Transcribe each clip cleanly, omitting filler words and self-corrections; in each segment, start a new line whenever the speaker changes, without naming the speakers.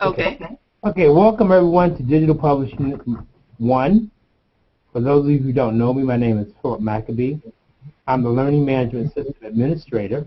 Okay.
Okay, welcome everyone to Digital Publishing 1. For those of you who don't know me, my name is Philip Maccabee. I'm the Learning Management System Administrator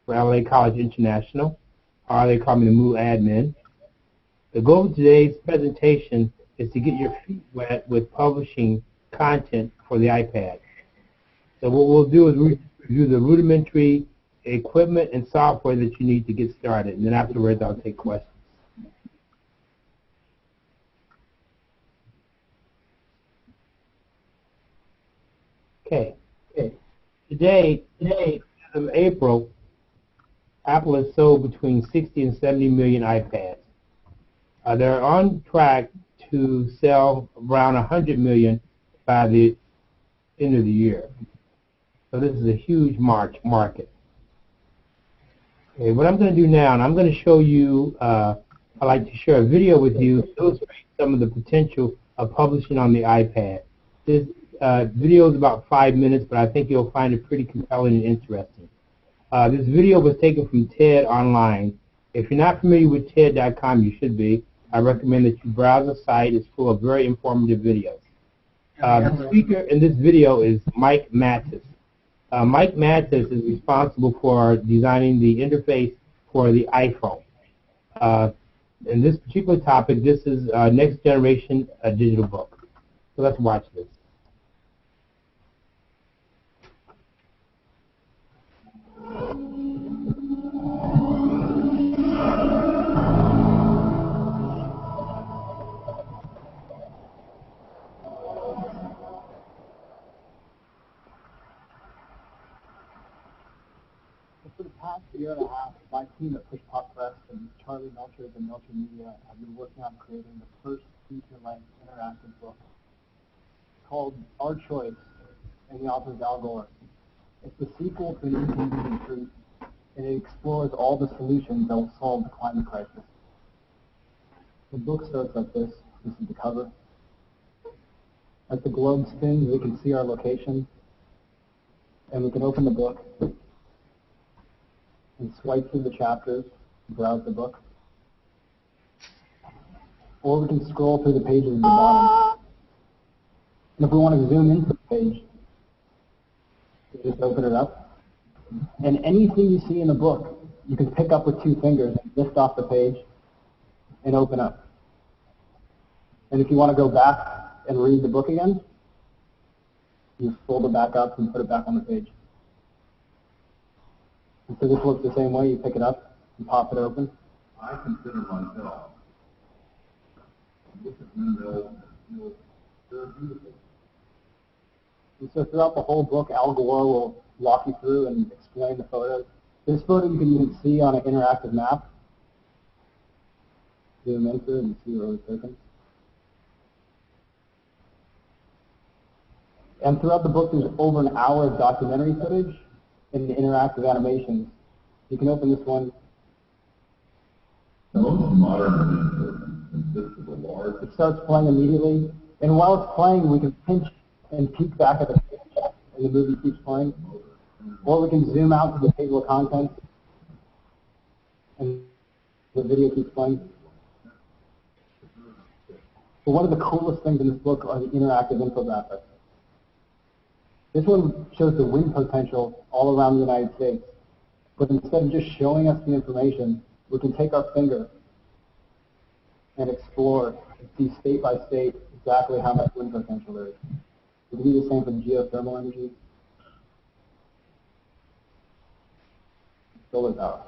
for LA College International, or they call me the MOOC admin. The goal of today's presentation is to get your feet wet with publishing content for the iPad. So what we'll do is review the rudimentary equipment and software that you need to get started, and then afterwards I'll take questions. Okay. Today, as of April, Apple has sold between 60 and 70 million iPads. They're on track to sell around 100 million by the end of the year. So this is a huge market. Okay, what I'm going to do now, and I'm going to show you, I'd like to share a video with you to illustrate some of the potential of publishing on the iPad. This video is about 5 minutes, but I think you'll find it pretty compelling and interesting. This video was taken from TED Online. If you're not familiar with TED.com, you should be. I recommend that you browse the site. It's full of very informative videos. The speaker in this video is Mike Mattes. Mike Mattes is responsible for designing the interface for the iPhone. In this particular topic, this is next generation digital book. So let's watch this.
For the past year and a half, my team at Push Pop Press and Charlie Melcher and Melcher Media have been working on creating the first feature-length interactive book called Our Choice, and the author is Al Gore. It's the sequel to An Inconvenient Truth, and it explores all the solutions that will solve the climate crisis. The book starts like this. This is the cover. As the globe spins, we can see our location, and we can open the book and swipe through the chapters, browse the book. Or we can scroll through the pages at the bottom. And if we want to zoom into the page, we just open it up. And anything you see in the book, you can pick up with 2 fingers and lift off the page and open up. And if you want to go back and read the book again, you just fold it back up and put it back on the page. And so this looks the same way. You pick it up and pop it open.
I consider myself, this is Windmill, they're beautiful.
And so throughout the whole book, Al Gore will walk you through and explain the photos. This photo you can even see on an interactive map. Zoom into it and see where it was taken. And throughout the book, there's over an hour of documentary footage and the interactive animations. You can open this one.
Most modern consists of a large.
It starts playing immediately, and while it's playing, we can pinch and peek back at the page, and the movie keeps playing. Or we can zoom out to the table of contents, and the video keeps playing. But one of the coolest things in this book are the interactive infographics. This one shows the wind potential all around the United States. But instead of just showing us the information, we can take our finger and explore and see state by state exactly how much wind potential there is. We can do the same for the geothermal energy. Solar power.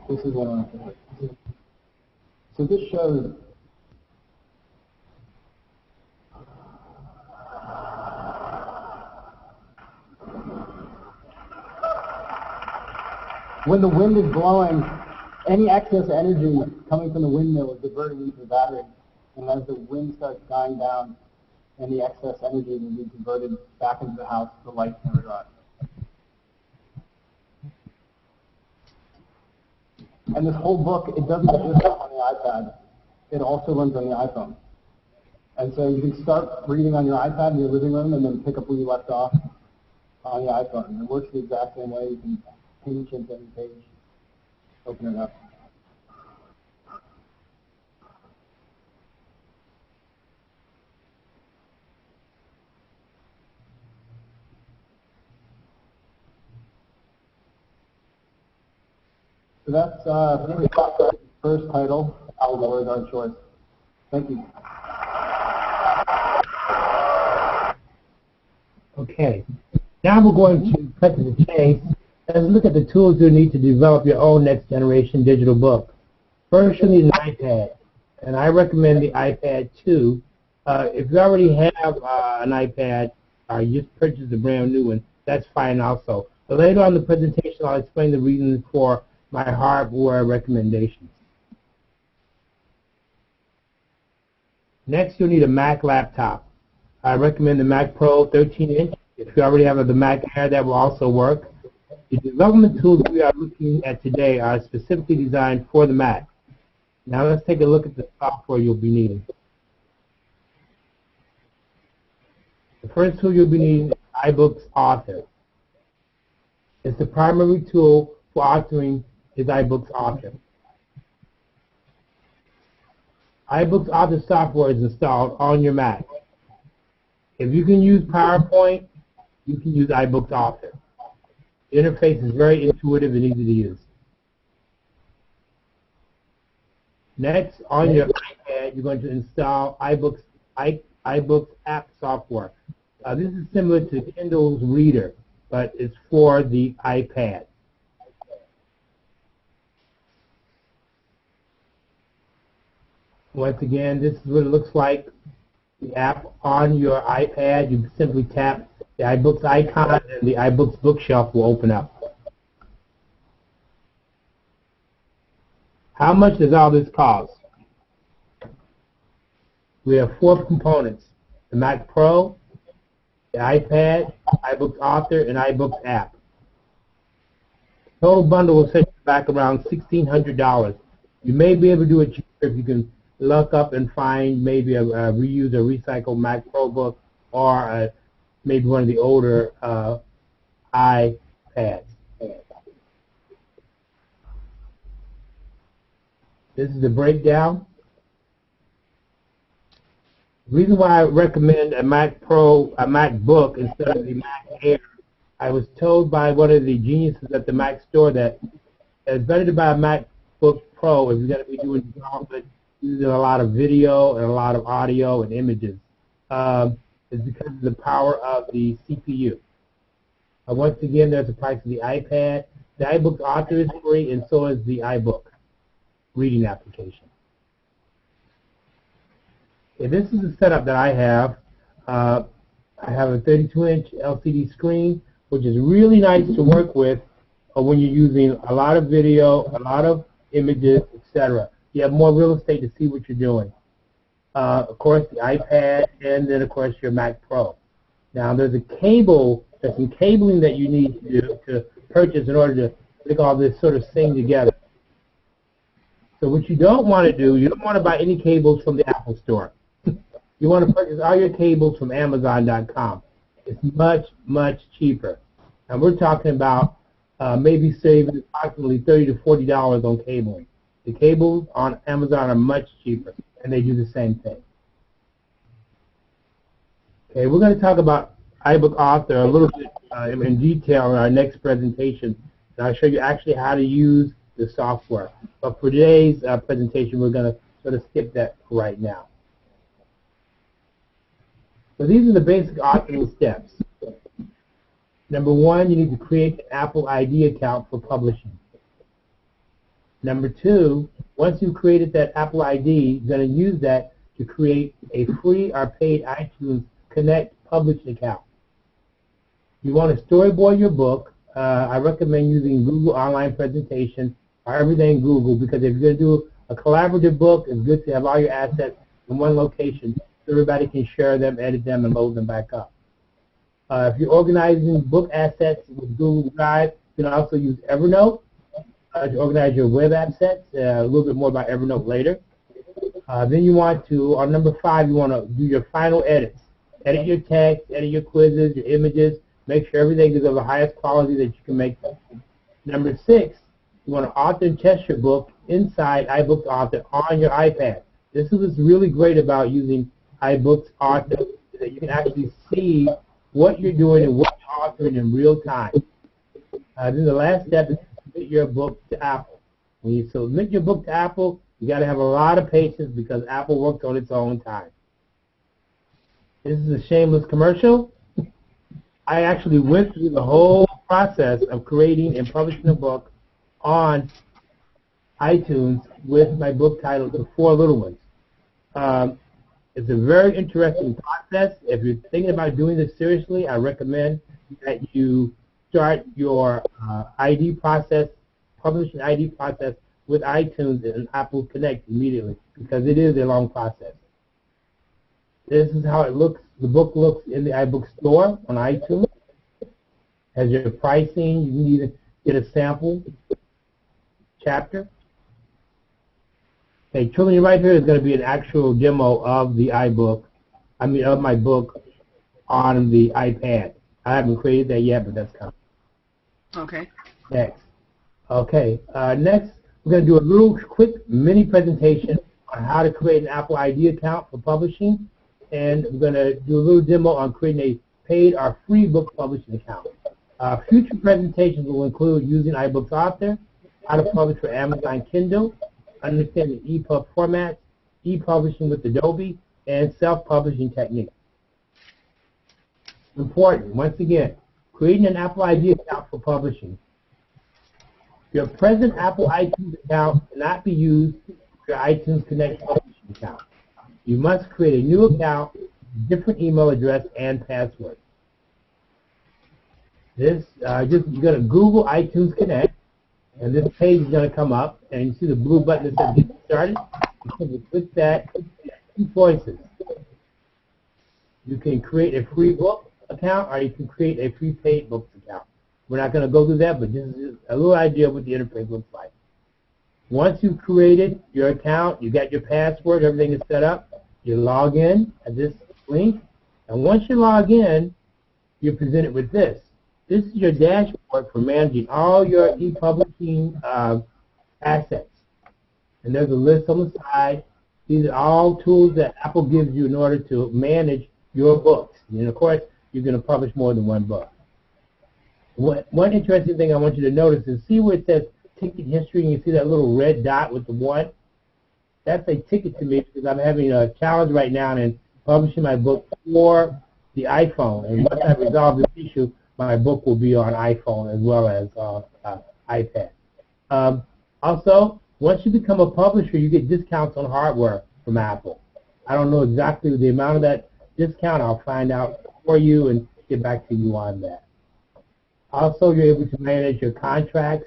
This is one of my favorites. So this shows when the wind is blowing, any excess energy coming from the windmill is diverted into the battery. And as the wind starts dying down, any excess energy will be converted back into the house, the lights never go out. And this whole book, it doesn't just run on the iPad. It also runs on the iPhone. And so you can start reading on your iPad in your living room and then pick up where you left off on the iPhone. It works the exact same way. You can pinch into any page, open it up. So that's the first title, How the Word Our Choice. Thank you.
Okay. Now we're going to cut to the chase. Let's look at the tools you need to develop your own next generation digital book. First, you need an iPad, and I recommend the iPad 2. If you already have an iPad, you just purchased a brand new one, that's fine also. But later on in the presentation, I'll explain the reasons for my hardware recommendations. Next, you'll need a Mac laptop. I recommend the Mac Pro 13-inch. If you already have the Mac Air, that will also work. The development tools we are looking at today are specifically designed for the Mac. Now let's take a look at the software you'll be needing. The first tool you'll be needing is iBooks Author. It's the primary tool for authoring is iBooks Author. iBooks Author software is installed on your Mac. If you can use PowerPoint, you can use iBooks Author. The interface is very intuitive and easy to use. Next, on your iPad, you're going to install iBooks app software. This is similar to Kindle's Reader, but it's for the iPad. Once again, this is what it looks like. The app on your iPad, you simply tap the iBooks icon and the iBooks bookshelf will open up. How much does all this cost? We have 4 components: the Mac Pro, the iPad, iBooks Author, and iBooks app. The total bundle will set you back around $1,600. You may be able to do it cheaper if you can look up and find maybe a reuse or recycled Mac Pro book or maybe one of the older iPads. This is the breakdown. The reason why I recommend a Mac Pro, a MacBook instead of the Mac Air, I was told by one of the geniuses at the Mac store that it's better to buy a MacBook Pro if you're going to be doing development using a lot of video and a lot of audio and images. It's because of the power of the CPU. Once again, there's the price of the iPad. The iBooks Author is free, and so is the iBook reading application. Okay, this is the setup that I have. I have a 32-inch LCD screen, which is really nice to work with when you're using a lot of video, a lot of images, etc. You have more real estate to see what you're doing. Of course, the iPad, and then, of course, your Mac Pro. Now, there's some cabling that you need to purchase in order to make all this sort of thing together. So what you don't want to do, you don't want to buy any cables from the Apple Store. You want to purchase all your cables from Amazon.com. It's much, much cheaper. And we're talking about maybe saving approximately $30 to $40 on cabling. The cables on Amazon are much cheaper, and they do the same thing. Okay, we're going to talk about iBook Author a little bit in detail in our next presentation. And I'll show you actually how to use the software. But for today's presentation, we're going to sort of skip that right now. So these are the basic authoring steps. Number 1, you need to create an Apple ID account for publishing. Number 2, once you've created that Apple ID, you're going to use that to create a free or paid iTunes Connect publishing account. You want to storyboard your book. I recommend using Google Online Presentation or everything Google, because if you're going to do a collaborative book, it's good to have all your assets in one location so everybody can share them, edit them, and load them back up. If you're organizing book assets with Google Drive, you can also use Evernote to organize your web assets. A little bit more about Evernote later. Then you want to, on number 5, you want to do your final edits. Edit your text, edit your quizzes, your images, Make sure everything is of the highest quality that you can make them. Number 6, you want to author and test your book inside iBooks Author on your iPad. This is what's really great about using iBooks Author, that you can actually see what you're doing and what you're authoring in real time. Then the last step is to submit your book to Apple. When you submit your book to Apple, you got to have a lot of patience because Apple works on its own time. This is a shameless commercial. I actually went through the whole process of creating and publishing a book on iTunes with my book titled The Four Little Ones. It's a very interesting process. If you're thinking about doing this seriously, I recommend that you start your ID process, publishing ID process with iTunes and Apple Connect immediately because it is a long process. This is how it looks. The book looks in the iBook store on iTunes. Has your pricing. You can even get a sample chapter. Okay, children, right here is going to be an actual demo of the of my book on the iPad. I haven't created that yet, but that's coming.
Okay.
Next. Okay, next we're going to do a little quick mini presentation on how to create an Apple ID account for publishing, and we're going to do a little demo on creating a paid or free book publishing account. Future presentations will include using iBooks Author, how to publish for Amazon Kindle, understanding EPUB formats, e-publishing with Adobe, and self-publishing techniques. Important, once again, creating an Apple ID account for publishing. Your present Apple iTunes account cannot be used for your iTunes Connect publishing account. You must create a new account, different email address, and password. This, you're going to Google iTunes Connect, and this page is going to come up, and you see the blue button that says Get Started. You can click that, two choices. You can create a free book account, or you can create a free paid books account. We're not going to go through that, but this is a little idea of what the interface looks like. Once you've created your account, you got your password, everything is set up, you log in at this link, and once you log in, you're presented with this. This is your dashboard for managing all your e-publishing assets. And there's a list on the side. These are all tools that Apple gives you in order to manage your books. And of course, you're going to publish more than one book. One interesting thing I want you to notice is see where it says ticket history, and you see that little red dot with the 1? That's a ticket to me because I'm having a challenge right now in publishing my book for the iPhone. And once I resolve this issue, my book will be on iPhone as well as iPad. Also, once you become a publisher, you get discounts on hardware from Apple. I don't know exactly the amount of that discount. I'll find out for you and get back to you on that. Also, you're able to manage your contracts,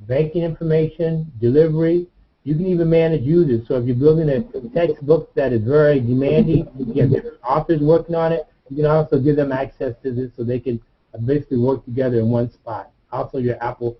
banking information, delivery. You can even manage users. So if you're building a textbook that is very demanding, you have different authors working on it, you can also give them access to this so they can basically work together in one spot. Also your Apple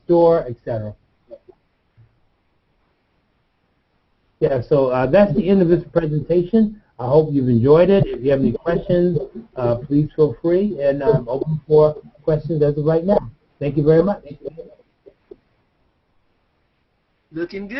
Store, etc. Yeah, so that's the end of this presentation. I hope you've enjoyed it. If you have any questions, please feel free, and I'm open for questions as of right now. Thank you very much.
Looking good.